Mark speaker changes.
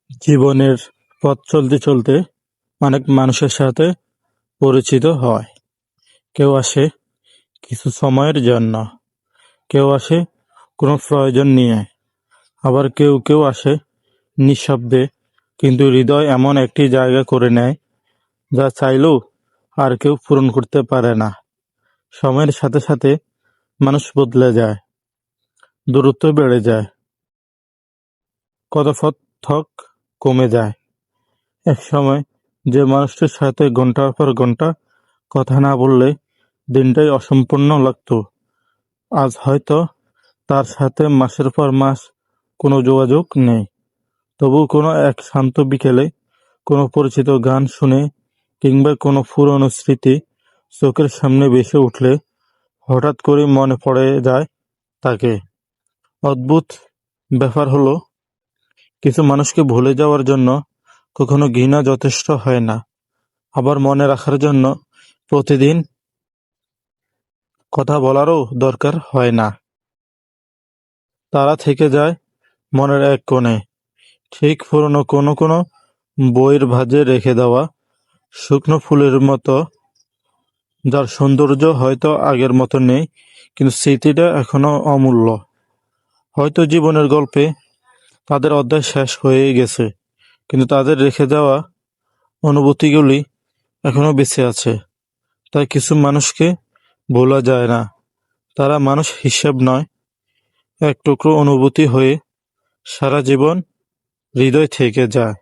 Speaker 1: জীবনের পথ চলতে চলতে অনেক মানুষের সাথে পরিচিত হয়। কেউ আসে কিছু সময়ের জন্য, কেউ আসে কোনো প্রয়োজন নিয়ে, আবার কেউ কেউ আসে নিঃশব্দে, কিন্তু হৃদয় এমন একটি জায়গা করে নেয় যা চাইলেও আর কেউ পূরণ করতে পারে না। সময়ের সাথে সাথে মানুষ বদলে যায়, দূরত্ব বেড়ে যায়, কথোপকথন কমে যায়। একসময় যে মানুষটির সাথে ঘন্টার পর ঘন্টা কথা না বললে দিনটাই অসম্পূর্ণ লাগতো, আজ হয়তো তার সাথে মাসের পর মাস কোনো যোগাযোগ নেই। তবু কোনো এক শান্ত বিকেলে কোনো পরিচিত গান শুনে কিংবা কোনো পুরনো স্মৃতি চোখের সামনে ভেসে উঠলে হঠাৎ করে মনে পড়ে যায় তাকে। অদ্ভুত ব্যাপার হলো, কিছু মানুষকে ভুলে যাওয়ার জন্য কখনো ঘৃণা যথেষ্ট হয় না, আবার মনে রাখার জন্য প্রতিদিন কথা বলারও দরকার হয় না। তারা থেকে যায় মনের এক কোণে, ঠিক পুরনো কোনো কোনো বইয়ের ভাঁজে রেখে দেওয়া শুকনো ফুলের মতো, যার সৌন্দর্য হয়তো আগের মতো নেই, কিন্তু স্মৃতিটা এখনো অমূল্য। হয়তো জীবনের গল্পে তাদের অধ্যায় শেষ হয়ে গেছে, কিন্তু তাদের রেখে যাওয়া অনুভূতিগুলি এখনো বেঁচে আছে। তাই কিছু মানুষকে ভোলা যায় না, তারা মানুষ হিসেব নয়, এক টুকরো অনুভূতি হয়ে সারা জীবন হৃদয় থেকে যায়।